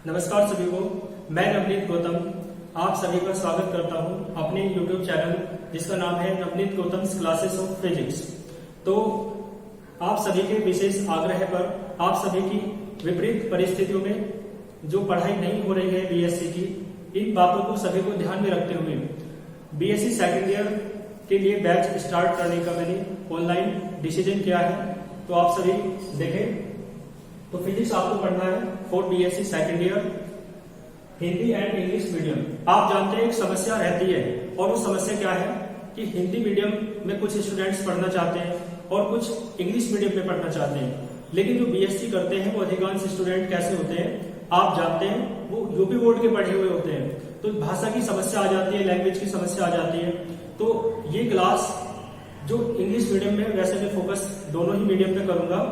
नमस्कार सभी को, मैं नवनीत गौतम आप सभी का स्वागत करता हूं अपने YouTube चैनल जिसका नाम है Navneet Gautam classes of physics. तो आप सभी के विशेष आग्रह पर आप सभी की विपरीत परिस्थितियों में जो पढ़ाई नहीं हो रही है बीएससी की, इन बातों को सभी को ध्यान में रखते हुए बीएससी सेकेंड ईयर के लिए बैच स्टार्ट करने का मैंने ऑनलाइन डिसीजन किया है। तो आप सभी देखें, तो फिजिक्स आपको पढ़ना है for BSc second year, Hindi and English medium. आप जानते हैं एक समस्या रहती है, और वो समस्या क्या है कि हिंदी मीडियम में कुछ स्टूडेंट्स पढ़ना चाहते हैं और कुछ इंग्लिश मीडियम में पढ़ना चाहते हैं। लेकिन जो बीएससी करते हैं वो अधिकांश स्टूडेंट कैसे होते हैं आप जानते हैं, वो यूपी बोर्ड के पढ़े हुए होते हैं। तो भाषा की समस्या आ जाती है, लैंग्वेज की समस्या आ जाती है। तो ये क्लास जो इंग्लिश मीडियम में, वैसे मैं फोकस दोनों ही मीडियम पे करूंगा,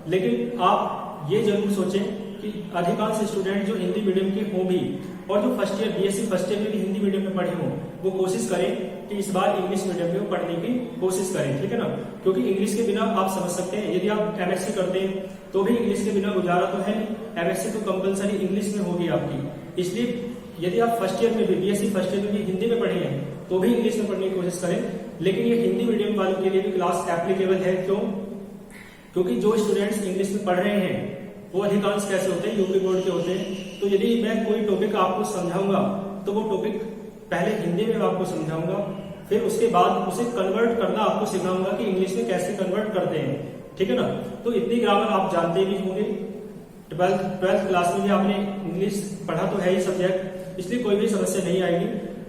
लेकिन आप ये जरूर सोचें कि अधिकांश स्टूडेंट जो हिंदी मीडियम के हों भी और जो first year BSc first year में भी हिंदी मीडियम में पढ़े हों, वो कोशिश करें कि इस बार इंग्लिश मीडियम में पढ़ने की कोशिश करें, ठीक है ना। क्योंकि इंग्लिश के बिना आप समझ सकते हैं, यदि आप एमएससी करते हैं तो भी इंग्लिश के बिना गुजारा तो है नहीं। एमएससी तो कंपलसरी इंग्लिश में होगी आपकी, इसलिए यदि आप फर्स्ट ईयर में भी बीएससी फर्स्ट ईयर में भी हिंदी में पढ़े हैं तो भी इंग्लिश में पढ़ने की कोशिश करें। लेकिन ये हिंदी मीडियम वालों के लिए भी क्लास एप्लीकेबल है। क्यों? क्योंकि जो स्टूडेंट्स इंग्लिश में पढ़ रहे हैं वो अधिकांश कैसे होते हैं, यूपी बोर्ड के होते हैं। तो यदि मैं कोई टॉपिक आपको समझाऊंगा तो वो टॉपिक पहले हिंदी में आपको समझाऊंगा, फिर उसके बाद उसे कन्वर्ट करना आपको सिखाऊंगा कि इंग्लिश में कैसे कन्वर्ट करते हैं, ठीक है ना। तो इतनी ग्रामर आप जानते भी होंगे, ट्वेल्थ क्लास में भी आपने इंग्लिश पढ़ा तो है ही सब्जेक्ट, इसलिए कोई भी समस्या नहीं आएगी।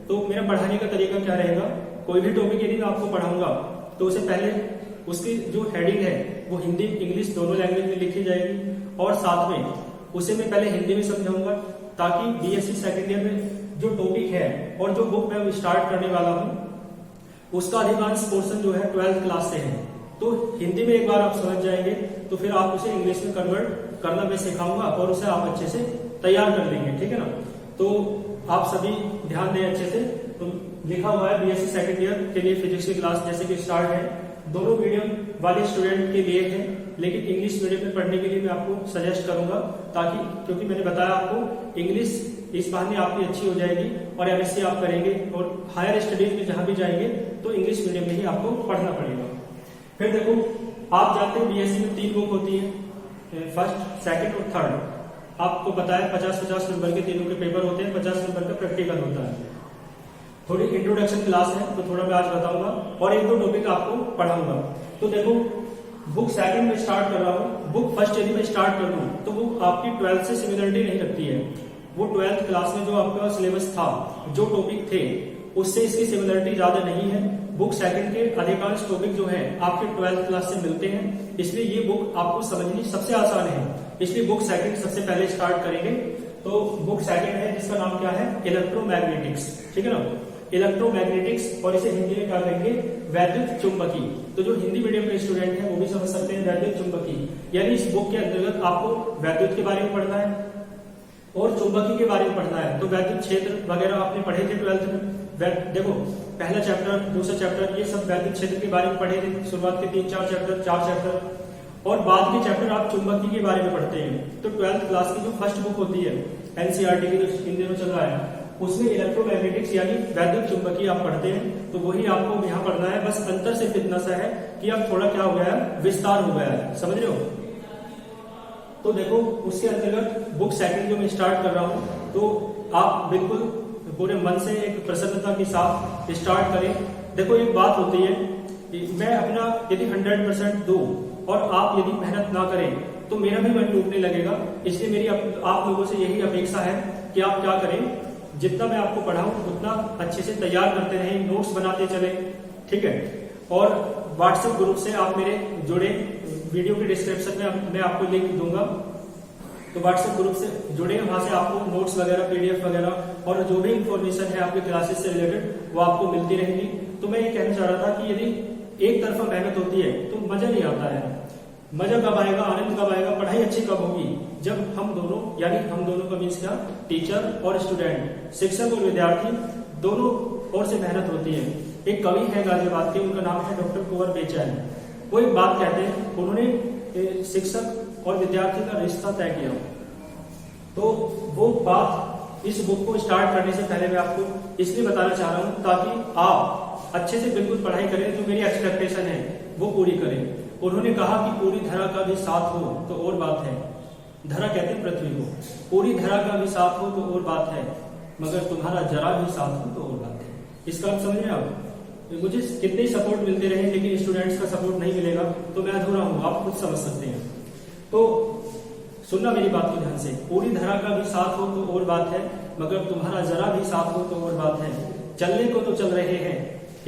तो मेरा पढ़ाने का तरीका क्या रहेगा, कोई भी टॉपिक यदि मैं आपको पढ़ाऊंगा तो उसे पहले उसकी जो हेडिंग है वो हिंदी इंग्लिश दोनों लैंग्वेज में लिखी जाएगी, और साथ में उसे मैं पहले हिंदी में समझाऊंगा ताकि बीएससी सेकेंड ईयर में जो टॉपिक है और जो बुक मैं स्टार्ट करने वाला हूं उसका अधिकांश पोर्शन जो है ट्वेल्थ क्लास से है। तो हिंदी में एक बार आप समझ जाएंगे तो फिर आप उसे इंग्लिश में कन्वर्ट करना मैं सिखाऊंगा और उसे आप अच्छे से तैयार कर लेंगे, ठीक है ना। तो आप सभी ध्यान दें अच्छे से। तो लिखा हुआ है बीएससी सेकेंड ईयर के लिए फिजिक्स की क्लास जैसे कि स्टार्ट है, दोनों मीडियम वाले स्टूडेंट के लिए है, लेकिन इंग्लिश मीडियम में पढ़ने के लिए मैं आपको सजेस्ट करूंगा, ताकि क्योंकि मैंने बताया आपको इंग्लिश इस बहाने आपकी अच्छी हो जाएगी और एमएससी आप करेंगे और हायर स्टडीज में जहां भी जाएंगे तो इंग्लिश मीडियम में ही आपको पढ़ना पड़ेगा। फिर देखो, आप जानते हैं बीएससी में 3 बुक होती है, फर्स्ट सेकंड और थर्ड। आपको पता है 50-50 नंबर के तीनों के पेपर होते हैं, 50 नंबर का प्रैक्टिकल होता है। थोड़ी इंट्रोडक्शन क्लास है तो थोड़ा मैं आज बताऊंगा और 1-2 टॉपिक आपको पढ़ाऊंगा। तो देखो, बुक सेकंड में स्टार्ट कर रहा हूँ, बुक फर्स्ट यदि मैं स्टार्ट कर दूं तो वो आपकी 12th से सिमिलरिटी नहीं रखती है। वो 12th क्लास में जो आपका सिलेबस था, जो टॉपिक थे, उससे इसकी सिमिलरिटी ज्यादा नहीं है। बुक सेकंड के अधिकांश टॉपिक जो है आपके 12th क्लास से मिलते हैं, इसलिए ये बुक आपको समझनी सबसे आसान है। इसलिए बुक सेकंड सबसे पहले स्टार्ट करेंगे। तो बुक सेकंड है जिसका नाम क्या है, इलेक्ट्रोमैग्नेटिक्स, ठीक है ना, इलेक्ट्रोमैग्नेटिक्स, और इसे हिंदी में क्या कहेंगे, वैद्युत चुंबकी। तो जो हिंदी मीडियम के स्टूडेंट हैं वो भी समझ सकते हैं वैद्युत चुंबकी, यानी इस बुक के अंतर्गत आपको वैद्युत के बारे में पढ़ना है और चुंबकी के बारे में पढ़ना है। तो वैद्युत क्षेत्र वगैरह आपने पढ़े थे 12th में। देखो, पहला चैप्टर, दूसरा चैप्टर, ये सब वैद्युत क्षेत्र के बारे में पढ़े थे। शुरुआत के 3-4 चैप्टर, 4 चैप्टर, और बाद के चैप्टर आप चुंबकी के बारे में पढ़ते हैं। तो 12th क्लास की जो फर्स्ट बुक होती है एनसीईआरटी की, जो इन दिनों चल रहा है, उसमें इलेक्ट्रोमैग्नेटिक्स यानी वैद्युत चुंबकीय आप पढ़ते हैं। तो वही आपको यहाँ पढ़ना है। बस अंतर सिर्फ इतना सा है कि अब थोड़ा क्या हो गया है, विस्तार हो गया है, समझ रहे हो। तो देखो, उसके अंतर्गत बुक सेकंड जो मैं स्टार्ट कर रहा हूँ, तो आप बिल्कुल पूरे मन से एक प्रसन्नता के साथ स्टार्ट करें। देखो, एक बात होती है कि मैं अपना यदि 100% दूं और आप यदि मेहनत ना करें तो मेरा भी मन टूटने लगेगा। इसलिए मेरी आप लोगों से यही अपेक्षा है कि आप क्या करें, जितना मैं आपको पढ़ाऊं उतना अच्छे से तैयार करते रहें, नोट्स बनाते चले, ठीक है। और व्हाट्सएप ग्रुप से आप मेरे जुड़े, वीडियो के डिस्क्रिप्शन में मैं आपको लिंक दूंगा, तो व्हाट्सएप ग्रुप से जुड़े, वहां से आपको नोट्स वगैरह, पीडीएफ वगैरह और जो भी इंफॉर्मेशन है आपके क्लासेस से रिलेटेड वो आपको मिलती रहेंगी। तो मैं ये कहना चाह रहा था कि यदि एक तरफा मेहनत होती है तो मजा नहीं आता है। मजा कब आएगा, आनंद कब आएगा, पढ़ाई अच्छी कब होगी, जब हम दोनों, यानी हम दोनों का मीन्स क्या, टीचर और स्टूडेंट, शिक्षक और विद्यार्थी, दोनों ओर से मेहनत होती है। एक कवि है गाजियाबाद के, उनका नाम है डॉक्टर कुंवर बेचैन। वो एक बात कहते हैं, उन्होंने शिक्षक और विद्यार्थी का रिश्ता तय किया। तो वो बात इस बुक को स्टार्ट करने से पहले मैं आपको इसलिए बताना चाह रहा हूं ताकि आप अच्छे से बिल्कुल पढ़ाई करें, जो मेरी एक्सपेक्टेशन है वो पूरी करें। उन्होंने कहा कि पूरी धरा का भी साथ हो तो और बात है, धरा कहते हैं पृथ्वी को, पूरी धरा का भी साथ हो तो और बात है, मगर तुम्हारा जरा भी साथ हो तो और बात है। इसका आप समझ रहे हैं आप? मुझे कितने सपोर्ट मिलते रहे लेकिन स्टूडेंट्स का सपोर्ट नहीं मिलेगा तो मैं अधूरा हूं, आप खुद समझ सकते हैं। तो सुनना मेरी बात को ध्यान से, पूरी धरा का भी साथ हो तो और बात है, मगर तुम्हारा जरा भी साथ हो तो और बात है। चलने को तो चल रहे हैं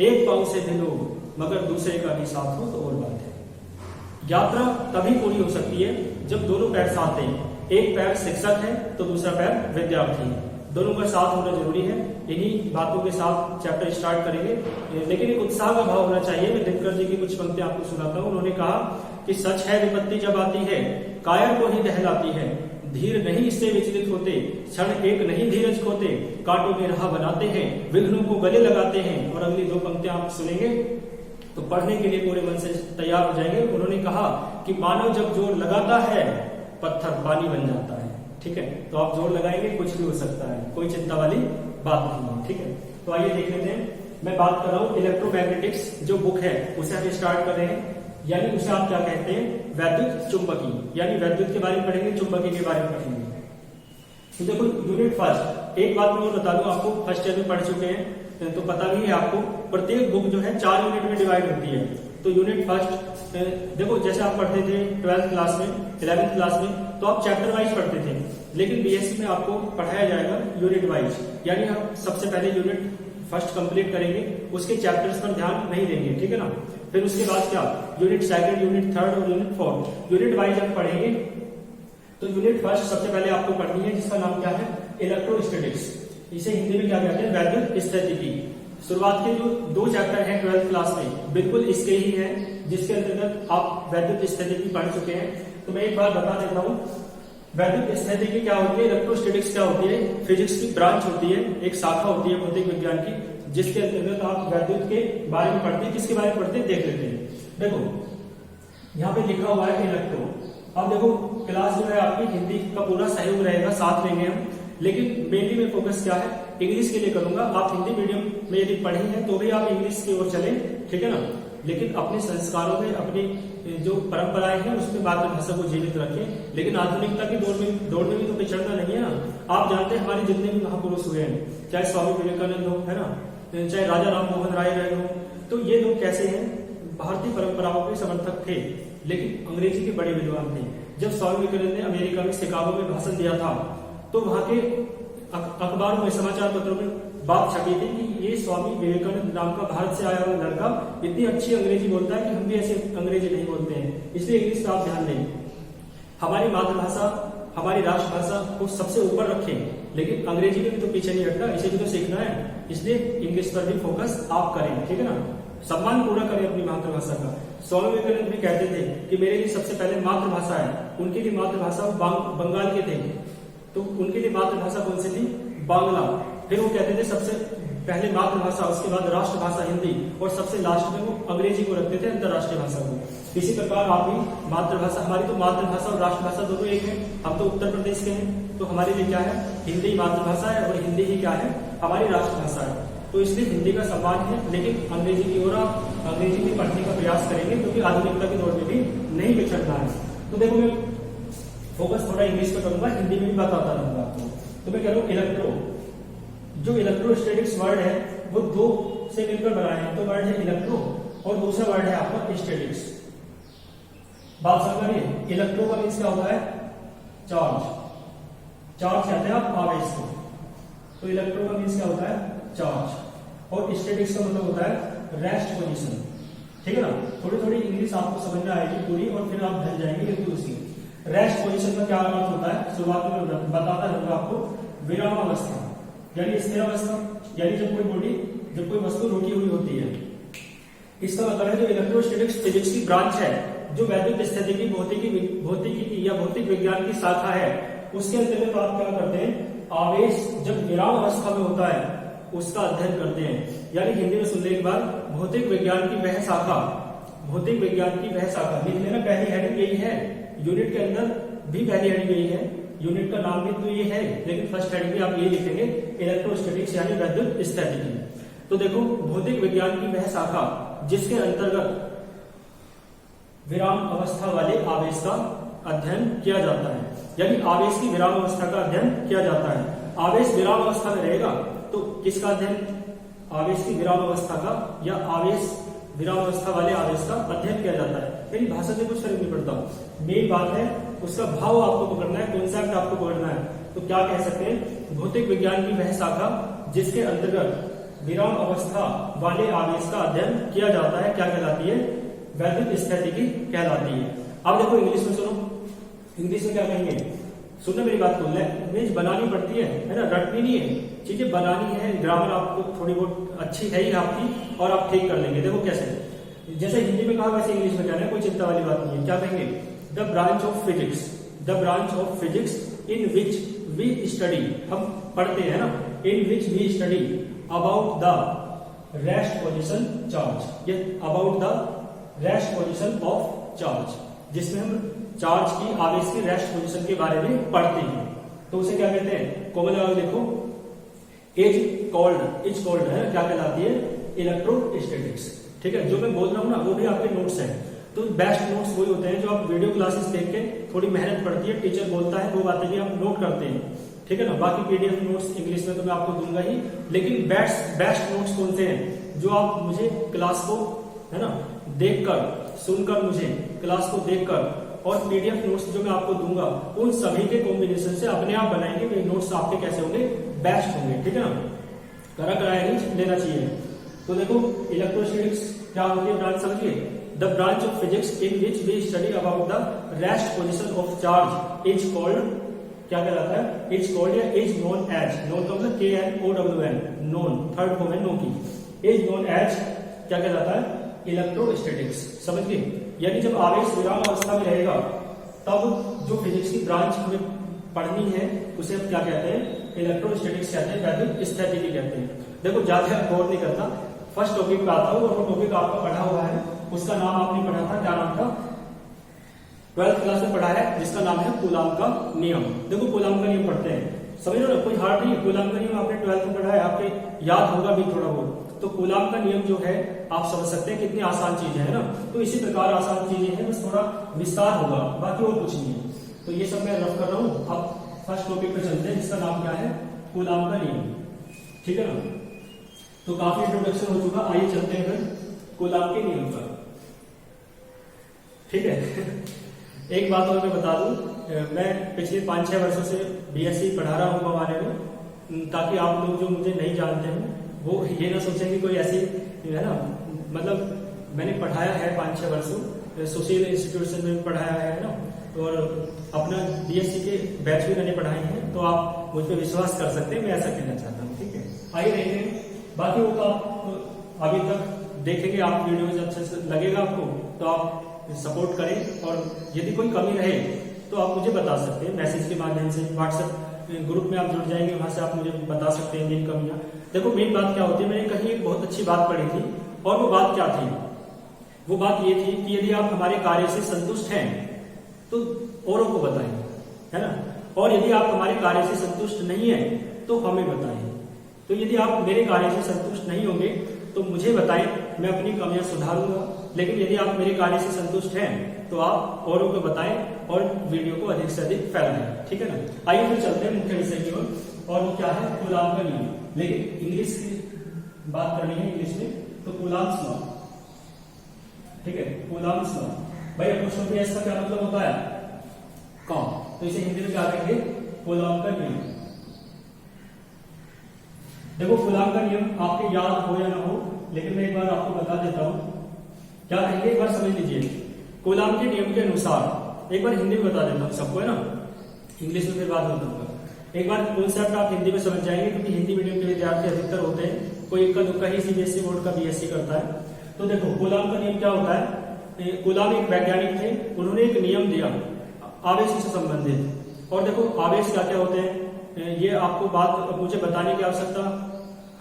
एक पांव से भी लोग, मगर दूसरे का भी साथ हो तो और बात है। यात्रा तभी पूरी हो सकती है जब दोनों पैर साथ हैं। एक पैर शिक्षक है तो दूसरा पैर विद्यार्थी है, दोनों का साथ होना जरूरी है। इन्हीं बातों के साथ चैप्टर स्टार्ट करेंगे, लेकिन एक उत्साह का भाव होना चाहिए। मैं दिनकर जी की कुछ पंक्तियां आपको सुनाता हूं। उन्होंने कहा कि सच है विपत्ति जब आती है कायर को ही दहलाती है, धीर नहीं इससे विचलित होते, क्षण एक नहीं धीरज खोते, कांटों में राह बनाते हैं, विघ्नों को गले लगाते हैं। और अगली दो पंक्तियां आप सुनेंगे तो पढ़ने के लिए पूरे मन से तैयार हो जाएंगे। उन्होंने कहा कि मानव जब जोर लगाता है पत्थर पानी बन जाता है। ठीक है, तो आप जोर लगाएंगे कुछ भी हो सकता है, कोई चिंता वाली बात नहीं है। ठीक है, तो आइए देख लेते हैं। मैं बात कर रहा हूं इलेक्ट्रोमैग्नेटिक्स जो बुक है उसे हम स्टार्ट कर रहे हैं, यानी उसे आप क्या कहते हैं, वैद्युत चुंबकी, यानी वैद्युत के बारे में पढ़ेंगे, चुंबकी के बारे में पढ़ेंगे। तो देखो यूनिट फर्स्ट, एक बात मैं और बता दूं आपको, फर्स्ट ईयर में पढ़ चुके हैं तो पता भी है आपको, प्रत्येक बुक जो है 4 यूनिट में डिवाइड होती है। तो यूनिट फर्स्ट देखो, जैसे आप पढ़ते थे 12th क्लास में, 11th क्लास में, तो आप चैप्टर वाइज पढ़ते थे, लेकिन बीएससी में आपको पढ़ाया जाएगा यूनिट वाइज, यानी हम सबसे पहले यूनिट फर्स्ट कंप्लीट करेंगे, उसके चैप्टर्स पर ध्यान नहीं देंगे। ठीक है ना, फिर उसके बाद क्या, यूनिट सेकंड, यूनिट थर्ड और यूनिट फोर्थ, यूनिट वाइज हम पढ़ेंगे। तो यूनिट फर्स्ट सबसे पहले आपको पढ़नी है, जिसका नाम क्या है, इलेक्ट्रोस्टैटिक्स। इसे हिंदी में क्या कहते हैं, वैद्युत स्थितिकी। शुरुआत के जो 2 चैप्टर हैं 12th क्लास में बिल्कुल इसके ही हैं, जिसके अंतर्गत आप वैद्युत स्थितिकी पढ़ चुके हैं। तो मैं एक बार बता देता हूं, वैद्युत स्थितिकी क्या होती है, इलेक्ट्रोस्टैटिक्स क्या होती है, फिजिक्स की ब्रांच होती है, एक शाखा होती है भौतिक विज्ञान की, जिसके अंतर्गत आप वैद्युत के बारे में पढ़ते हैं। किसके बारे में पढ़ते हैं देख लेते हैं। देखो यहाँ पे लिखा हुआ है इलेक्ट्रो। अब देखो क्लास जो है आपकी हिंदी का पूरा सहयोग रहेगा, साथ लेंगे हम, लेकिन मेनली में फोकस क्या है, इंग्लिश के लिए करूंगा। आप हिंदी मीडियम में यदि पढ़े हैं तो भी आप इंग्लिश की ओर चलें, ठीक है ना, लेकिन अपने संस्कारों में, अपनी जो परंपराएं हैं उसमें मातृभाषा को जीवित रखें। लेकिन आधुनिकता की दौड़ में भी तो पिछड़ना नहीं है ना। आप जानते हैं हमारे जितने भी महापुरुष हुए हैं, चाहे स्वामी विवेकानंद हो, है ना, चाहे राजा राम मोहन राय रहे हो, तो ये लोग कैसे हैं, भारतीय परंपराओं के समर्थक थे, लेकिन अंग्रेजी के बड़े विद्वान थे। जब स्वामी विवेकानंद ने अमेरिका में शिकागो में भाषण दिया था तो वहां के अखबारों में, समाचार पत्रों में बात छपी थी कि ये स्वामी विवेकानंद नाम का भारत से आया हुआ लड़का इतनी अच्छी अंग्रेजी बोलता है कि हम भी ऐसे अंग्रेजी नहीं बोलते हैं, इसलिए इंग्लिश का आप ध्यान दें। हमारी मातृभाषा, हमारी राष्ट्रभाषा को सबसे ऊपर रखें, लेकिन अंग्रेजी में भी तो पीछे नहीं हटना, इसे भी तो सीखना है, इसलिए इंग्लिश पर भी फोकस आप करें। ठीक है ना, सम्मान पूरा करें अपनी मातृभाषा का। स्वामी विवेकानंद भी कहते थे कि मेरे लिए सबसे पहले मातृभाषा है, उनके लिए मातृभाषा बंगाल के थे, तो उनके लिए मातृभाषा कौन सी थी, बांग्ला। फिर वो कहते थे सबसे पहले मातृभाषा, उसके बाद राष्ट्रभाषा हिंदी, और सबसे लास्ट में वो अंग्रेजी को रखते थे अंतर्राष्ट्रीय भाषा को। इसी प्रकार आप भी मातृभाषा, हमारी तो मातृभाषा और राष्ट्रभाषा दोनों एक है, हम तो उत्तर प्रदेश के हैं, तो हमारे लिए क्या है, हिंदी मातृभाषा है और हिंदी ही क्या है, हमारी राष्ट्रभाषा है। तो इसलिए हिंदी का सम्मान है, लेकिन अंग्रेजी की ओर आप अंग्रेजी में पढ़ने का प्रयास करेंगे, क्योंकि आधुनिकता की दौड़ में भी नहीं पिछड़ना है। तो देखो मैं फोकस थोड़ा इंग्लिश पे करूंगा, हिंदी में भी बताता रहूंगा आपको। तो मैं कह रहा हूं इलेक्ट्रो, जो इलेक्ट्रोस्टैटिक्स वर्ड है वो 2 से मिलकर बना है, तो वर्ड है इलेक्ट्रो और दूसरा वर्ड है आपका स्टैटिक्स। बात समझ रही है, इलेक्ट्रो का मीन्स क्या होता है, चार्ज, चार्ज कहते हैं आप आवेश को, तो इलेक्ट्रो का मीन्स क्या होता है, चार्ज, और स्टैटिक्स का मतलब होता है रेस्ट पोजीशन। ठीक है ना, थोड़ी थोड़ी इंग्लिश आपको समझ में आएगी पूरी, और फिर आप ढल जाएंगे बिल्कुल उसकी। रेस्ट पोजीशन का क्या अर्थ होता है, शुरुआत में बताता रहूंगा आपको। विराम अवस्था यानी स्थिर अवस्था, यानी जब कोई बॉडी, जब कोई वस्तु रुकी हुई होती है। इसका मतलब है जो इलेक्ट्रोस्टैटिक्स फिजिक्स की ब्रांच है, जो वैद्युत स्थितिकी, भौतिकी या भौतिक विज्ञान की शाखा है, उसके अंतर्गत आप क्या करते हैं, आवेश जब विराम अवस्था में होता है उसका अध्ययन करते हैं। यानी हिंदी में सुन ले एक बार, भौतिक विज्ञान की वह शाखा, भौतिक विज्ञान की वह शाखा लिख लेना, पहली हेडिंग यही है, यूनिट के अंदर भी पहली हेडिंग यही है, यूनिट का नाम भी तो ये है, लेकिन फर्स्ट हेडिंग में आप ये लिखेंगे इलेक्ट्रोस्टैटिक्स यानी वैद्युत स्थितिकी। तो देखो भौतिक विज्ञान की वह शाखा जिसके अंतर्गत विराम अवस्था वाले आवेश का अध्ययन किया जाता है, यानी आवेश की विराम अवस्था का अध्ययन किया जाता है। आवेश विराम अवस्था में रहेगा तो किसका अध्ययन, आवेश की विराम अवस्था का या आवेश विराम अवस्था वाले आवेश का अध्ययन किया जाता है। यानी भाषा से कुछ फर्क नहीं पड़ता, मेन बात है उसका भाव आपको पकड़ना है, कॉन्सेप्ट आपको पकड़ना है। तो क्या कह सकते हैं, भौतिक विज्ञान की वह शाखा जिसके अंतर्गत विराम अवस्था वाले आवेश का अध्ययन किया जाता है, क्या कहलाती है, वैद्युत स्थितिकी कहलाती है। अब देखो इंग्लिश में सुनो, इंग्लिश में क्या कहेंगे, सुनो मेरी बात को, लैंग्वेज बनानी पड़ती है ना, रटनी नहीं है, चीजें बनानी है। ग्रामर आपको थोड़ी बहुत अच्छी है ही आपकी और आप ठीक कर लेंगे। देखो कैसे, जैसे हिंदी में कहा वैसे इंग्लिश में कहना है, कोई चिंता वाली बात नहीं है। क्या कहेंगे, the branch of physics, the branch of physics in which we study, हम पढ़ते हैं ना, in which we study about the rest position charge, ये about the rest position of charge, जिसमें हम चार्ज की आवेश की रेस्ट पोजीशन के बारे में पढ़ते हैं। तो उसे क्या कहते हैं, कॉमन लगा देखो, इज कॉल्ड है, क्या कहलाती है, इलेक्ट्रोस्टैटिक्स। ठीक है, जो मैं बोल रहा हूँ ना वो भी आपके नोट्स हैं। तो बेस्ट नोट्स वही होते हैं जो आप वीडियो क्लासेस देख के थोड़ी मेहनत पड़ती है, टीचर बोलता है वो बातें भी आप नोट करते हैं। ठीक है ना, बाकी पीडीएफ नोट्स इंग्लिश में तो मैं आपको दूंगा ही, लेकिन बेस्ट नोट्स कौन से हैं, जो आप मुझे क्लास को है ना देखकर, सुनकर, मुझे क्लास को देखकर और पीडीएफ नोट्स जो मैं आपको दूंगा उन सभी के कॉम्बिनेशन से अपने आप बनाएंगे तो नोट्स आपके कैसे होंगे, बेस्ट होंगे। ठीक है ना, कराया नहीं लेना चाहिए। तो देखो इलेक्ट्रोस्टैटिक्स क्या होती है, ब्रांच समझिए, the branch of physics in which we study about the rest position of charge is called, क्या कहलाता है, इज कॉल्ड या इज नोन एज, नोन का मतलब KNOWN, नोन, थर्ड फॉर्म है नो की, इज नोन एज क्या कहलाता है, इलेक्ट्रोस्टैटिक्स। समझ गए, यानी जब आवेश विराम अवस्था में रहेगा तब जो फिजिक्स की ब्रांच हमें पढ़नी है उसे हम क्या कहते हैं, इलेक्ट्रोस्टैटिक्स कहते हैं, वैद्युत स्थितिकी कहते हैं। देखो ज्यादा गौर नहीं करता, फर्स्ट टॉपिक पे आता हूँ और वो टॉपिक आपका पढ़ा हुआ है, उसका नाम आपने पढ़ा था, क्या नाम था, 12th क्लास में पढ़ा है, जिसका नाम है कूलाम का नियम। देखो कूलाम का नियम पढ़ते हैं, समझ लो ना, कोई हार्ड नहीं है, कूलाम का नियम आपने 12th में पढ़ा है, आपके याद होगा भी थोड़ा बहुत। तो कूलाम का नियम जो है आप समझ सकते हैं कितनी आसान चीज है ना। तो इसी प्रकार आसान चीजें हैं, बस थोड़ा विस्तार होगा, बाकी और कुछ नहीं है। तो ये सब मैं रफ कर रहा हूँ। अब फर्स्ट टॉपिक पे चलते हैं, जिसका नाम क्या है, कूलाम का नियम। ठीक है ना, तो काफी इंट्रोडक्शन हो चुका, आइए चलते हैं फिर कूलाम के नियम पर। ठीक है एक बात और मैं बता दूं, मैं पिछले 5-6 वर्षों से BSc पढ़ा रहा हूँ भवाने में, ताकि आप लोग जो मुझे नहीं जानते हैं वो ये ना सोचें कि कोई ऐसी है ना, मतलब मैंने पढ़ाया है 5-6 वर्षों, सोशल इंस्टीट्यूशन में पढ़ाया है ना, और अपना BSc के बैच भी मैंने पढ़ाए हैं, तो आप मुझ पर विश्वास कर सकते हैं, मैं ऐसा कहना चाहता हूँ। ठीक है, आइए देखते हैं, बाकी वो तो आप अभी तक देखेंगे, आप वीडियो अच्छे से लगेगा आपको तो आप सपोर्ट करें, और यदि कोई कमी रहे तो आप मुझे बता सकते हैं मैसेज के माध्यम से, व्हाट्सएप ग्रुप में आप जुड़ जाएंगे, वहां से आप मुझे बता सकते हैं मेरी कमियां। देखो मेन बात क्या होती है, मैंने कहीं एक बहुत अच्छी बात पढ़ी थी, और वो बात क्या थी, वो बात ये थी कि यदि आप हमारे कार्य से संतुष्ट हैं तो औरों को बताएं, है ना, और यदि आप हमारे कार्य से संतुष्ट नहीं है तो हमें बताएं। तो यदि आप मेरे कार्य से संतुष्ट नहीं होंगे तो मुझे बताएं, मैं अपनी कमियां सुधारूंगा, लेकिन यदि आप मेरे कार्य से संतुष्ट हैं तो आप औरों को बताएं और वीडियो को अधिक से अधिक फैलाएं। ठीक है ना, आइए फिर चलते हैं मुख्य विषय की ओर, और वो क्या है, कूलाम का नियम। लेकिन इंग्लिश की बात करनी है, इंग्लिश में तो कूलाम्स लॉ। ठीक है, कूलाम्स लॉ, भाई अपोस्ट्रोफी एस का क्या मतलब होता है, कौन, तो इसे हिंदी में क्या कहेंगे, कूलाम का नियम। देखो कूलाम का नियम आपके याद हो या ना हो, लेकिन मैं एक बार आपको बता देता हूं, क्या कहेंगे एक बार समझ लीजिए। कूलाम के नियम के अनुसार, एक बार हिंदी में बता देता हूं सबको, है ना, इंग्लिश में फिर बात बताऊंगा। एक बार कॉन्सेप्ट आप हिंदी में समझ जाएंगे, क्योंकि हिंदी मीडियम के विद्यार्थी अधिकतर होते हैं, कोई इक्का दुक्का ही CBSE बोर्ड का BSc करता है। तो देखो कूलाम का नियम क्या होता है, कूलाम एक वैज्ञानिक थे, उन्होंने एक नियम दिया आवेश से संबंधित। और देखो आवेश क्या क्या होते हैं, ये आपको बात मुझे बताने की आवश्यकता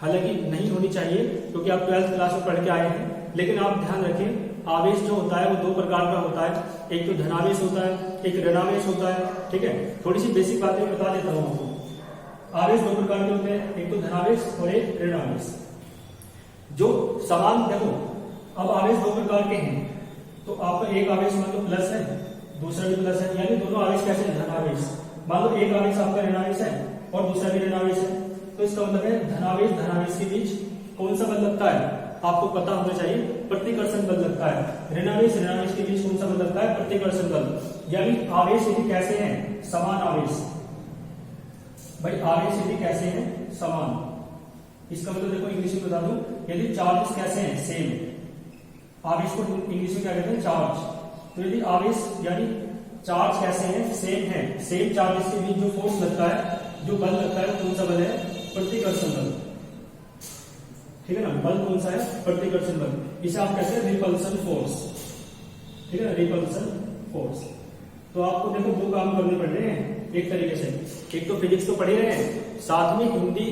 हालांकि नहीं होनी चाहिए, क्योंकि आप 12th क्लास में पढ़ के आए हैं, लेकिन आप ध्यान रखें आवेश जो होता है वो दो प्रकार का होता है, एक तो धनावेश होता है, एक ऋणावेश होता है। ठीक है, थोड़ी सी बेसिक बातें बता देता हूं आपको। आवेश दो प्रकार के होते हैं, एक तो धनावेश और एक ऋणावेश। जो समान, देखो अब आवेश दो प्रकार के हैं, तो आपका एक आवेश मान लो प्लस है, दूसरा भी प्लस है, यानी दोनों आवेश कैसे हैं, धनावेश। मान लो एक आवेश आपका ऋणावेश है और दूसरा भी ऋणावेश है, तो इसका मतलब है धनावेश धनावेश के बीच कौन सा बल लगता है, आपको पता होना चाहिए, प्रतिकर्षण बल लगता है। ऋणावेश ऋणावेश के बीच कौन सा बल लगता है, प्रतिकर्षण बल। यानी आवेश यदि कैसे हैं, समान आवेश, भाई आवेश यदि कैसे हैं, समान, इसका मतलब देखो इंग्लिश में बता दूं, यदि चार्जेस कैसे हैं, सेम, आवेश को इंग्लिश में क्या कहते हैं, चार्ज। तो यदि आवेश यानी चार्ज कैसे हैं, सेम है, सेम चार्जेस के बीच जो फोर्स लगता है, जो बल लगता है, कौन सा बल है, प्रतिकर्षण बल। ठीक है ना, बल कौन सा है, प्रतिकर्षण बल। इसे आप कहते हैं रिपल्सन फोर्स। ठीक है, रिपल्सन फोर्स। तो आपको देखो दो काम करने पड़ रहे हैं एक तरीके से, एक तो फिजिक्स तो पढ़े रहे हैं, साथ में हिंदी,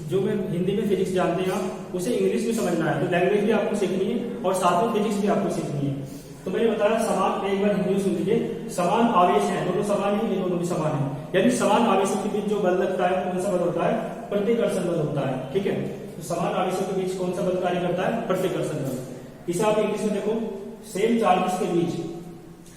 जो में हिंदी में फिजिक्स जानते हैं आप, उसे इंग्लिश में समझना है, तो लैंग्वेज भी आपको सीखनी है और साथ में फिजिक्स भी आपको सीखनी है। तो मैंने बताया समान, एक बार हिंदी में सुन लीजिए, समान आवेश है, दोनों समान है, ये दोनों भी समान है, यानी समान आवेशों के बीच जो बल लगता है, कौन सा बल होता है, प्रतिकर्षण बल होता है। ठीक है, तो समान आवेशों के बीच कौन सा बल कार्य करता है, प्रतिकर्षण बल। इसे आप इंग्लिश में देखो, सेम चार्जेस के बीच,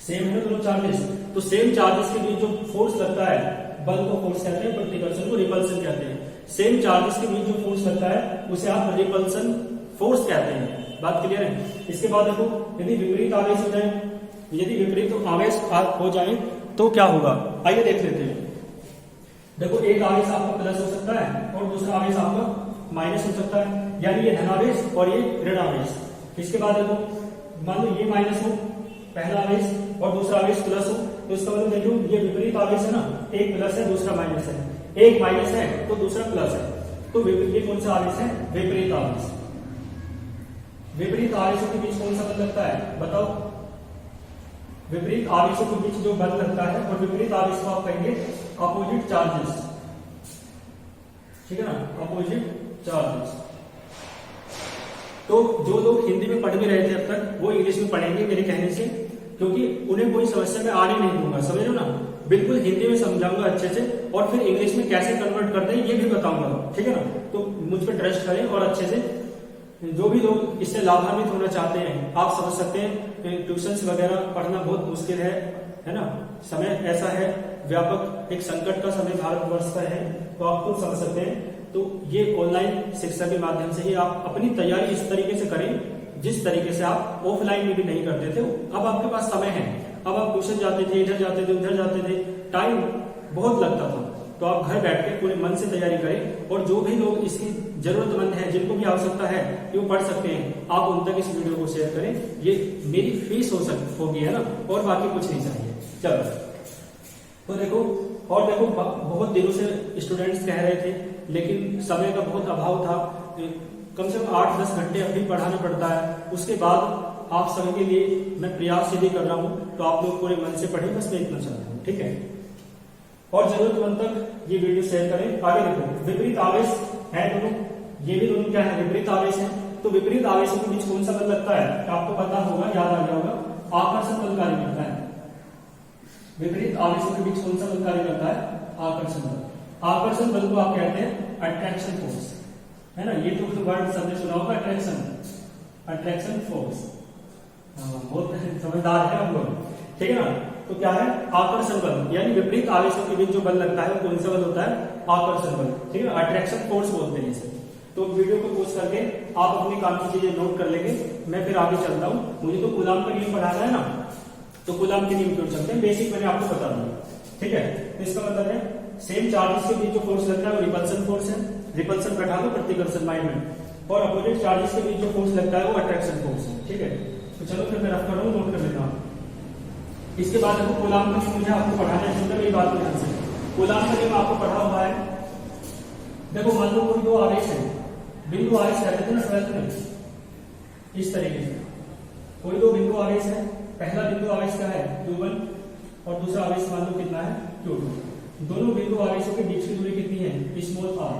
सेम है ना दोनों चार्जेस, तो सेम चार्जेस के बीच जो फोर्स लगता है, बल को फोर्स कहते हैं, प्रतिकर्षण को रिपल्सन कहते हैं। सेम चार्जेस के बीच जो फोर्स लगता है उसे आप रिपल्सन फोर्स कहते हैं। बात क्लियर है। इसके बाद देखो, यदि विपरीत आवेश हो जाए, यदि विपरीत आवेश हो जाए तो क्या होगा, आइए देख लेते हैं। देखो एक आवेश आपका प्लस हो सकता है और दूसरा आवेश आपका माइनस हो सकता है, यानी ये धनावेश और ये ऋणावेश। इसके बाद देखो, मान लो ये माइनस हो पहला आवेश और दूसरा आवेश प्लस हो, तो इसका मतलब देखो ये विपरीत आवेश है ना, एक प्लस है दूसरा माइनस है, एक माइनस है तो दूसरा प्लस है, तो ये कौन सा आवेश है, विपरीत आवेश। विपरीत आवेशों के बीच कौन सा बल लगता है, बताओ। विपरीत आवेशों के बीच जो बल लगता है, और विपरीत आवेश को आप कहेंगे अपोजिट चार्जेस। ठीक है ना, अपोजिट चार्जेस। तो जो लोग हिंदी में पढ़ भी रहे थे अब तक, वो इंग्लिश में पढ़ेंगे मेरे कहने से, क्योंकि उन्हें कोई समस्या में आने नहीं दूंगा, समझ लो ना, बिल्कुल हिंदी में समझाऊंगा अच्छे से, और फिर इंग्लिश में कैसे कन्वर्ट करते हैं ये भी बताऊंगा। ठीक है ना, तो मुझ पर ट्रस्ट करें और अच्छे से, जो भी लोग इससे लाभान्वित होना चाहते हैं, आप समझ सकते हैं ट्यूशंस वगैरह पढ़ना बहुत मुश्किल है ना, समय ऐसा है व्यापक, एक संकट का समय भारतवर्ष का है, तो आप खुद समझ सकते हैं। तो ये ऑनलाइन शिक्षा के माध्यम से ही आप अपनी तैयारी इस तरीके से करें जिस तरीके से आप ऑफलाइन में भी नहीं करते थे। अब आपके पास समय है, अब आप ट्यूशन जाते थे, इधर जाते थे, उधर जाते थे, टाइम बहुत लगता था, तो आप घर बैठ के पूरे मन से तैयारी करें, और जो भी लोग इसकी जरूरतमंद हैं, जिनको भी आवश्यकता है कि वो पढ़ सकते हैं, आप उन तक इस वीडियो को शेयर करें। ये मेरी फीस होगी, है ना, और बाकी कुछ नहीं चाहिए। चलो, तो देखो, और देखो बहुत दिनों से स्टूडेंट्स कह रहे थे, लेकिन समय का बहुत अभाव था, कम से कम 8-10 घंटे अभी पढ़ाना पड़ता है। उसके बाद आप सभी के लिए मैं प्रयास यदि कर रहा हूँ, तो आप लोग पूरे मन से पढ़ें, बस मैं इतना चाहता हूँ। ठीक है, और जरूरतमंद तक ये वीडियो शेयर करें। आगे देखो, विपरीत आवेश है दोनों, ये भी दोनों क्या है, विपरीत आवेश है। तो विपरीत आवेशों के बीच कौन सा बल लगता है, आपको पता होगा, याद आ गया होगा, आकर्षण बल कार्य करता है। विपरीत आवेशों के बीच कौन सा बल कार्य करता है, आकर्षण बल। आकर्षण बल को आप कहते हैं अट्रैक्शन फोर्स, है ना, ये तो वर्ड सबने सुना होगा, अट्रैक्शन फोर्स। बहुत समझदार है हम लोग। ठीक है ना, तो क्या है, आकर्षण बल, यानी विपरीत आवेशों के बीच जो बल लगता है वो कौन सा बल होता है, आकर्षण बल। ठीक है, अट्रैक्शन फोर्स बोलते हैं इसे। तो वीडियो को पोस्ट करके आप अपनी काम की चीजें नोट कर लेंगे, मैं फिर आगे चलता हूँ। मुझे तो कूलाम का नियम पढ़ाना है ना, तो कूलाम के नियम क्यों चलते हैं, बेसिक मैंने आपको बता दिया। ठीक है, तो इसका मतलब है सेम चार्जेस के बीच जो फोर्स लगता है वो रिपल्सन फोर्स है, रिपल्सन बैठा दो, प्रतिकर्षण माइंड में, और अपोजिट चार्जेस के बीच जो फोर्स लगता है वो अट्रैक्शन फोर्स है। ठीक है, तो चलो फिर मैं रफ कर रहा हूँ, नोट कर लेता हूँ। इसके बाद देखो, कूलाम का नियम मुझे आपको पढ़ाना है, सुनना मेरी बात ध्यान से। कूलाम का नियम आपको पढ़ा हुआ है। देखो, मान लो कोई दो आवेश है, बिंदु आवेश कहते थे ना 12th में, इस तरीके से कोई दो बिंदु आवेश है, पहला बिंदु आवेश क्या है, Q1, और दूसरा आवेश मान लो कितना है, Q2। दोनों बिंदु आवेशों के बीच की दूरी कितनी है, स्मॉल r।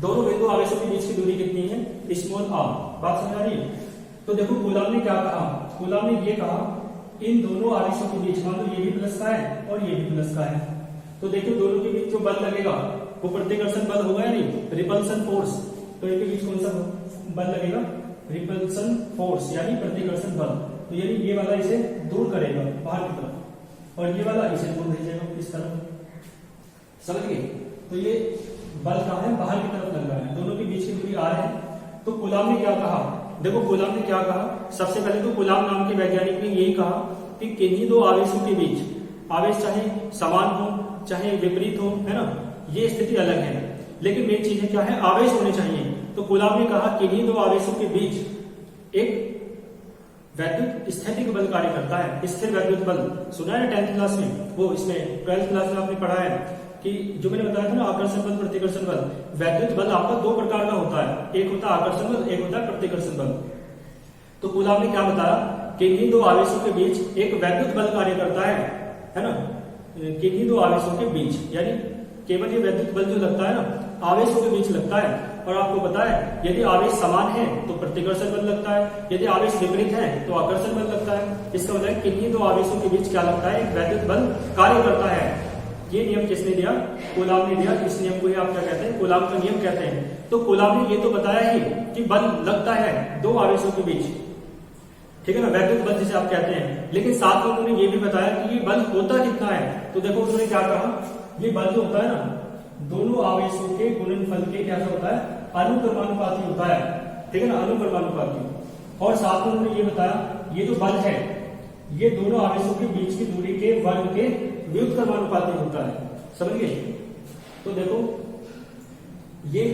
दोनों बिंदु आवेशों के बीच की दूरी कितनी है, स्मॉल r। बात समझ आ रही है। तो देखो कूलाम ने क्या कहा, कूलाम ने ये कहा इन दोनों आवेशों के बीच, मान लो ये भी प्लस का है और ये भी प्लस का है, तो देखो दोनों के बीच जो बल लगेगा वो प्रतिकर्षण बल होगा या नहीं, रिपल्सन फोर्स। तो इनके बीच कौन सा बल लगेगा, रिपल्सन फोर्स यानी प्रतिकर्षण बल। तो यानी ये वाला इसे दूर करेगा बाहर की तरफ और ये वाला इसे दूर भेजेगा इस तरफ, समझ गए। तो ये बल कहाँ है, बाहर की तरफ लग रहा है, दोनों के बीच की दूरी r है। तो कूलाम ने क्या कहा, देखो कूलाम ने क्या कहा, सबसे पहले तो कूलाम नाम के वैज्ञानिक ने यही कहा कि किन्हीं दो आवेशों के बीच, आवेश चाहे समान हो चाहे विपरीत हो, है ना, ये स्थिति अलग है, लेकिन मेन चीज है क्या है, आवेश होने चाहिए। तो कूलाम ने कहा किन्हीं दो आवेशों के बीच एक वैद्युत स्थैतिक बल कार्य करता है, स्थिर वैद्युत बल। सुना है 10th क्लास में, वो इसमें 12th क्लास में आपने पढ़ा है कि जो मैंने बताया था ना, आकर्षण बल प्रतिकर्षण बल। वैद्युत बल आपका दो प्रकार का होता है, एक होता है आकर्षण बल, एक होता है प्रतिकर्षण बल। तो कूलाम ने क्या बताया कि इन्हीं दो आवेशों के बीच एक वैद्युत बल कार्य करता है ना, किन्हीं दो आवेशों के बीच, यानी केवल ये वैद्युत बल जो लगता है ना आवेशों के बीच लगता है। और आपको पता है यदि आवेश समान है तो प्रतिकर्षण बल लगता है, यदि आवेश विपरीत है तो आकर्षण बल लगता है। इसका मतलब है किन्हीं दो आवेशों के बीच क्या लगता है, एक वैद्युत बल कार्य करता है। ये नियम किसने दिया, कूलाम ने दिया। इस नियम को ही आप क्या कहते हैं, कूलाम का नियम कहते हैं। तो कूलाम ने ये तो बताया ही कि बल लगता है दो आवेशों के बीच, ठीक है ना, वैद्युत बल जिसे आप कहते हैं, लेकिन साथ में उन्होंने ये भी बताया कि ये बल होता कितना है। तो देखो उन्होंने क्या कहा, ये बल जो होता है ना दोनों आवेशों के गुणनफल के क्या होता है, अनुक्रमानुपाती होता है, ठीक है ना, अनुक्रमानुपाती। और साथ में उन्होंने ये बताया ये जो बल है ये दोनों आवेशों के बीच की दूरी के वर्ग के व्युत्क्रमानुपाती होता है, समझ गए। तो देखो ये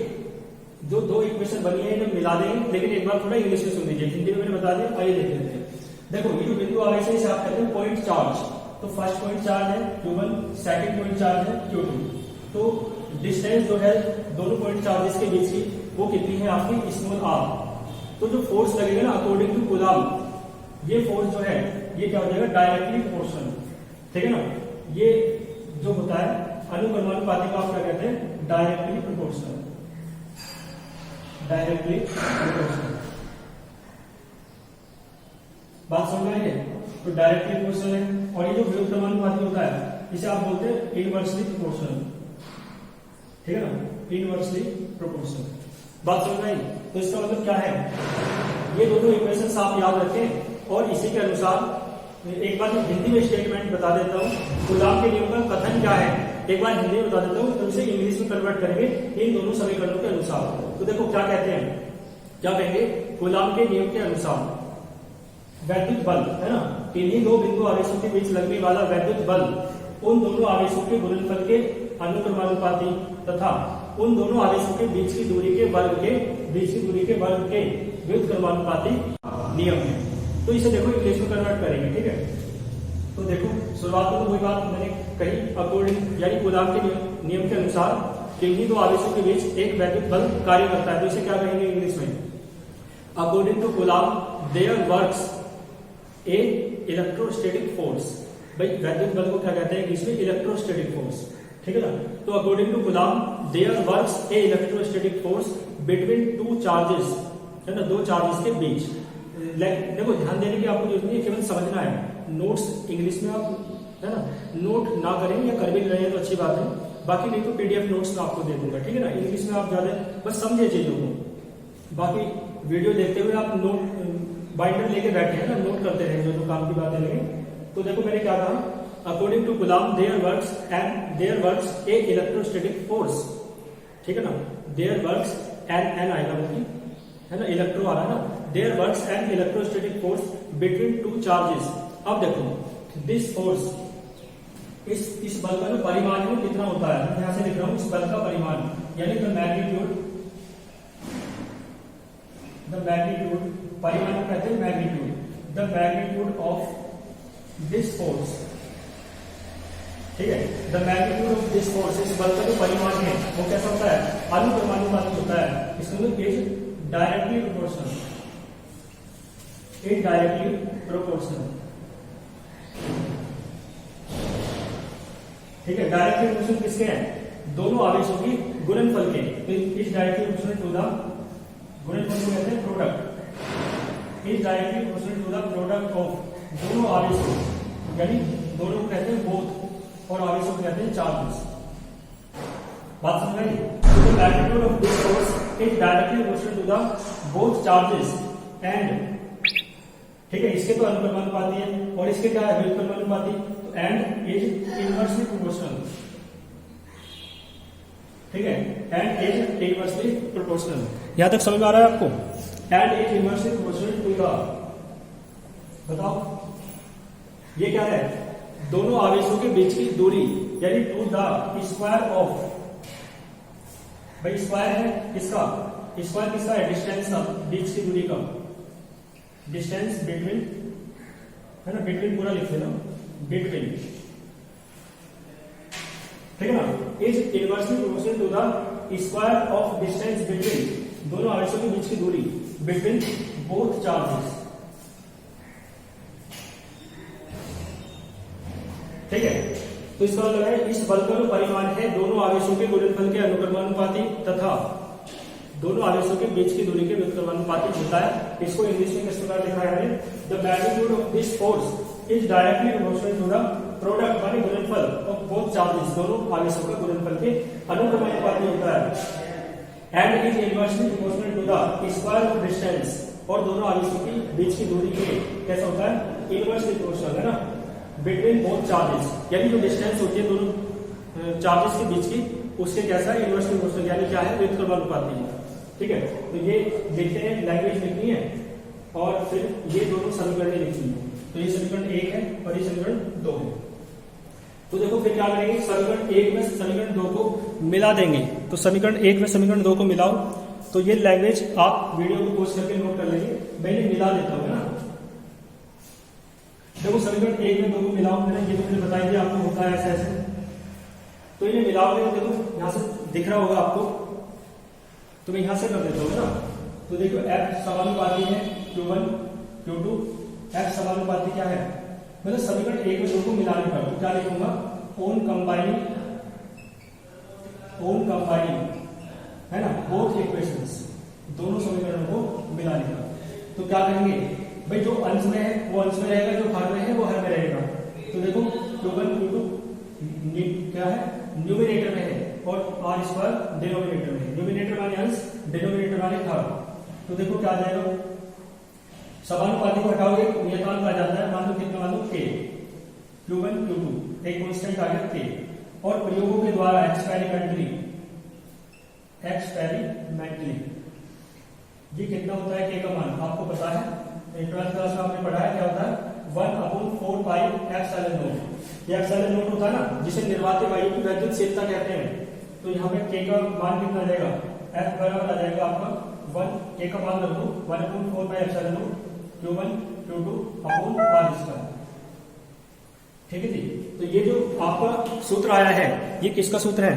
जो दो इक्वेशन बनी है इन्हें मिला देंगे, लेकिन एक बार थोड़ा इंग्लिश में सुन लीजिए, हिंदी में मैंने बता दिया, आइए देख लेते हैं। देखो ये जो बिंदु आवेश है इसे आप कहते हैं पॉइंट चार्ज। तो फर्स्ट पॉइंट चार्ज है Q1, सेकंड पॉइंट चार्ज है Q2। तो डिस्टेंस जो है दोनों पॉइंट चार्जेस के बीच की वो कितनी है आपकी स्मॉल r। तो जो फोर्स लगेगा ना अकॉर्डिंग टू कूलाम, ये फोर्स जो है ये क्या हो जाएगा, डायरेक्टली प्रोपोर्शनल, ठीक है ना। ये जो होता है अनुक्रमानुपाती को आप क्या कहते हैं, डायरेक्टली प्रोपोर्शनल, डायरेक्टली प्रोपोर्शनल। बात समझ में आई है। तो डायरेक्टली प्रोपोर्शनल है, और ये जो व्युत्क्रमानुपाती होता है इसे आप बोलते हैं इनवर्सली प्रोपोर्शनल, ठीक है ना, इनवर्सली प्रोपोर्शनल। बात समझ में आई। तो इसका मतलब क्या है, ये दोनों इक्वेशंस आप याद रखें और इसी के अनुसार एक बार मैं हिंदी में स्टेटमेंट बता देता हूँ, कूलाम के नियम का कथन क्या है एक बार हिंदी में बता देता हूँ, तो इसे इंग्लिश में कन्वर्ट करेंगे इन दोनों समीकरणों के अनुसार। तो देखो क्या कहते हैं, क्या कहेंगे, कूलाम के नियम के अनुसार वैद्युत बल है ना, किन्हीं दो बिंदु आवेशों के बीच लगने वाला वैद्युत बल उन दोनों आवेशों के गुणनफल के अनुक्रमानुपाती तथा उन दोनों आवेशों के बीच की दूरी के वर्ग के व्युत्क्रमानुपाती नियम है। तो इसे देखो इंग्लिश में कन्वर्ट करेंगे, ठीक है। तो देखो शुरुआत में तो वही बात मैंने कही, अकॉर्डिंग यानी कूलाम के नियम के अनुसार किन्हीं दो आवेशों के बीच एक वैद्युत बल कार्य करता है। तो इसे क्या कहेंगे इंग्लिश में, according to Coulomb there works a electrostatic force. भाई वैद्युत बल को क्या कहते हैं इंग्लिश में, इलेक्ट्रोस्टैटिक फोर्स, ठीक है ना। तो according to Coulomb there works a electrostatic force between two charges, है ना, दो चार्जेस के बीच। देखो ध्यान देने की आपको जरूरत नहीं है, केवल समझना है। नोट्स इंग्लिश में आप है ना नोट ना करें या कर भी रहे हैं तो अच्छी बात है, बाकी नहीं तो पीडीएफ नोट्स में आपको दे दूंगा, ठीक है ना। इंग्लिश में आप ज्यादा बस समझे चीजों को, बाकी वीडियो देखते हुए आप नोट बाइंडर लेके बैठे हैं ना, नोट करते रहे जो काम की बातें लगे। तो देखो मैंने क्या कहा, according to Coulomb there works a electrostatic force, ठीक है ना, देयर वर्क्स एन आएगा बल्कि, है ना, इलेक्ट्रो आ रहा है ना, there works an electrostatic force between two charges. अब देखो दिस फोर्स, इस बल का जो परिमाण है कितना होता है, मैं यहां से लिख रहा हूं इस बल का परिमाण, यानी द मैग्नीट्यूड, परिमाण को कहते हैं magnitude, the magnitude of this force, ठीक है। The magnitude of this force, इस बल का जो परिमाण है वो कैसा होता है, अनुक्रमानुपाती होता है। इसका मतलब is directly proportional, indirectly proportional, ठीक है। डायरेक्टली प्रोपोर्शनल किसके हैं, दोनों आवेशों की गुणनफल के। तो इस डायरेक्टली प्रोपोर्शनल टू द गुणनफल को कहते हैं product, is directly proportional to the product of दोनों आवेशों, यानी दोनों को कहते हैं बोथ और आवेशों को कहते हैं चार्जेस। बात समझ गई? तो the magnitude of this force is directly proportional to the both charges and, ठीक है, इसके तो अनुपाती है और इसके क्या है, व्युत्क्रमानुपाती, तो एंड इज इनवर्सली प्रोपोर्शनल, ठीक है, एंड इज इनवर्सली प्रोपोर्शनल। यहां तक समझ में आ रहा है आपको? And is inversely proportional to the, बताओ ये क्या है, दोनों आवेशों के बीच की दूरी, यानी टू द स्क्वायर ऑफ, भाई स्क्वायर है किसका, स्क्वायर किसका है, डिस्टेंस का, बीच की दूरी का, डिस्टेंस बिटवीन, है ना, बिटवीन पूरा लिख लेना, बिटवीन, ठीक है ना, is inversely proportional to the square of distance between, दोनों आवेशों के बीच की दूरी, बिटवीन बोथ चार्जेस, ठीक है। तो इसका मतलब है इस बल का जो परिमाण है दोनों आवेशों के गुणनफल के अनुक्रमानुपाती तथा दोनों आवेशों के बीच की दूरी के व्युत्क्रमानुपाती होता है। इसको इंग्लिश में किस प्रकार लिखा है, the magnitude of this force is directly proportional to the product, माने गुणनफल ऑफ बोथ चार्जेस, दोनों आवेशों का गुणनफल के अनुक्रमानुपाती होता है। And is inversely proportional to the square of distance, और दोनों आवेशों की बीच की दूरी के कैसा होता है, इनवर्सली प्रोपोर्शनल, है ना, बिटवीन बोथ चार्जेस, यानी जो डिस्टेंस होती है दोनों चार्जेस के बीच की, उसके कैसा है, इनवर्सली प्रोपोर्शनल, यानी क्या है, व्युत्क्रमानुपाती है, ठीक है। तो ये देखते हैं, लैंग्वेज लिखनी है और फिर ये दोनों समीकरण लिखनी है। तो ये समीकरण 1 है और ये समीकरण 2 है। तो देखो फिर क्या करेंगे, समीकरण 1 में समीकरण 2 को मिला देंगे। तो समीकरण 1 में समीकरण 2 को मिलाओ, तो ये लैंग्वेज आप वीडियो को पोस्ट करके नोट कर लेंगे, मैंने मिला देता हूं, है ना। देखो समीकरण 1 में 2 को मिलाओ, मैंने ये तो मुझे बताई दिया आपको होता है ऐसे ऐसे, तो इन्हें मिलाओगे तो देखो यहां से दिख रहा होगा आपको, तो मैं यहां से कर देता हूं ना। तो देखो F समानुपाती है Q1 Q2, F समानुपाती क्या है, मतलब समीकरण 1 में 2 को मिलाने पर तो क्या लिखूंगा, ऑन कंबाइनिंग, है ना, बोथ इक्वेशंस, दोनों समीकरणों को मिलाने का। तो क्या करेंगे भाई, जो अंश में है वो अंश में रहेगा, जो हर में है वो हर में रहेगा। तो देखो Q1 Q2 क्या है, न्यूमिनेटर में है और आर स्क्वायर डिनोमिनेटर में है। न्यूमिनेटर माने अंश, डिनोमिनेटर माने हर। तो देखो क्या आ जाएगा, समानुपाती को हटाओगे नियतांक आ जाता है, मान लो कितना, मान लो k, Q1 Q2 एक कांस्टेंट आ गया k, और प्रयोगों के द्वारा एक्सपेरिमेंटली ये कितना होता है k का मान आपको पता है, 12th क्लास में आपने पढ़ा है, क्या होता है 1/4 पाई एप्सिलॉन नॉट। ये एप्सिलॉन नॉट होता है ना, जिसे निर्वात वायु की वैद्युतशीलता कहते हैं। तो यहाँ पे k का मान कितना आ जाएगा, F बराबर आ जाएगा आपका 1, k का मान रख दो 1/4 pi epsilon not Q1 Q2 upon r square, ठीक है जी। तो ये जो आपका सूत्र आया है, ये किसका सूत्र है,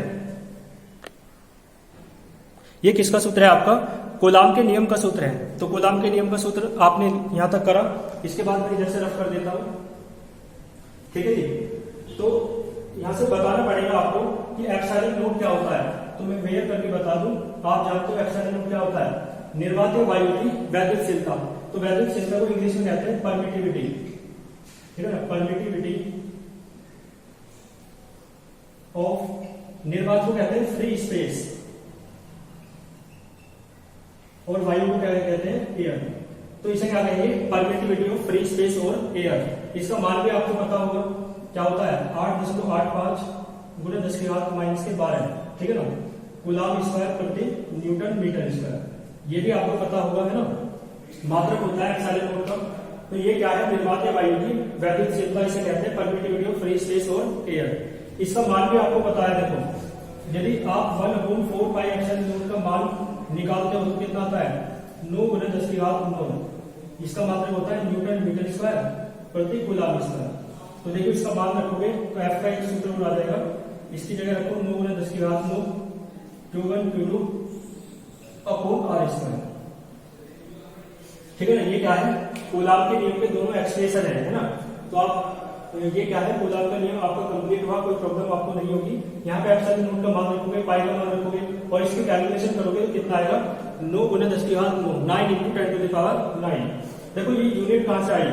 ये किसका सूत्र है, आपका कूलाम के नियम का सूत्र है। तो कूलाम के नियम का सूत्र आपने यहां तक करा, इसके बाद मैं इधर से रफ कर देता हूं, ठीक है जी। तो यहां से बताना पड़ेगा आपको कि एप्सिलॉन नॉट क्या होता है। तो मैं वेयर करके बता दूं, आप जानते हो एप्सिलॉन नॉट क्या होता है, निर्वात वायु की वैद्युतशीलता। तो वैद्युतशीलता को इंग्लिश में कहते हैं परमिटिविटी, ठीक है ना, परमिटिविटी ऑफ निर्वात को कहते हैं फ्री स्पेस, और वायु को क्या कहते हैं, एयर। तो इसे क्या कहेंगे, परमिटिविटी ऑफ फ्री स्पेस और एयर। इसका मान भी आपको पता होगा, क्या होता है 8.85 गुणा 10⁻⁻12, ठीक है ना, कूलाम स्क्वायर प्रति न्यूटन मीटर स्क्वायर। ये भी आपको पता होगा, है ना, मात्रक होता है एप्सिलॉन नॉट का। तो ये क्या है, निर्वात वायु की वैद्युतशीलता, इसे कहते हैं परमिटिविटी ऑफ फ्री स्पेस और एयर। इसका मान भी आपको पता है, देखो यदि आप 1/4 पाई एप्सिलॉन नॉट का मान निकालते हो तो कितना आता है, 9 गुणा 10⁹। इसका मात्रक होता है न्यूटन मीटर स्क्वायर प्रति कूलाम स्क्वायर। तो देखिए इसका मान रखोगे तो F का एक सूत्र आ जाएगा, इसकी जगह रखो 9 गुणा 10⁹ Q1 Q2 upon r square, ठीक है ना। ये क्या है, कूलाम के नियम के दोनों एक्सप्रेशन है ना। तो आप ये क्या है, कूलाम का नियम आपका कंप्लीट हुआ, कोई प्रॉब्लम आपको नहीं होगी। यहाँ पे एप्सिलॉन नॉट का मान रखोगे, पाई का मान रखोगे और इसकी कैलकुलेशन करोगे तो कितना आएगा, 9 गुणा 10⁹ 9 × 10⁹ 9। देखो ये यूनिट कहां से आई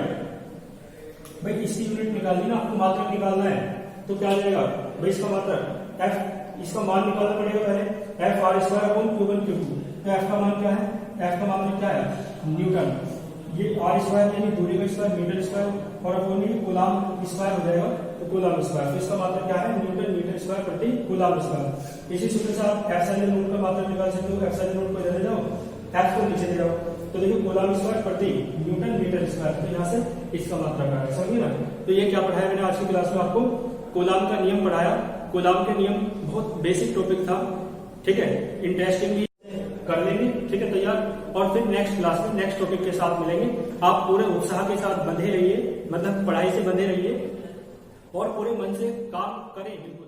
भाई, इसकी यूनिट निकालनी ना, आपको मात्रक निकालना है। तो क्या आ जाएगा भाई, इसका मात्रक एफ, इसका मान निकालना पड़ेगा पहले, F R square upon Q1 Q2। तो एफ का मान क्या है, एफ का मान क्या है न्यूटन, ये आर स्क्वायर यानी दूरी का स्क्वायर मीटर स्क्वायर और अपॉन ये कूलाम स्क्वायर हो जाएगा, तो कूलाम स्क्वायर। तो इसका मात्रक क्या है न्यूटन मीटर स्क्वायर प्रति कूलाम स्क्वायर। इसी सूत्र से आप एप्सिलॉन नॉट का मात्रक निकाल सकते हो, एप्सिलॉन नॉट को इधर ले जाओ, एफ को नीचे ले जाओ, तो देखो कूलाम स्क्वायर प्रति न्यूटन मीटर स्क्वायर, तो यहाँ से इसका मात्रक आएगा, समझिए ना। तो ये क्या पढ़ाया मैंने आज की क्लास में आपको, कूलाम का नियम पढ़ाया। कूलाम के नियम बहुत बेसिक टॉपिक था, ठीक है, इंटरेस्टिंग भी कर लेंगे, ठीक है, तैयार। और फिर नेक्स्ट क्लास में नेक्स्ट टॉपिक के साथ मिलेंगे। आप पूरे उत्साह के साथ बंधे रहिए, मतलब पढ़ाई से बंधे रहिए और पूरे मन से काम करें, बिल्कुल।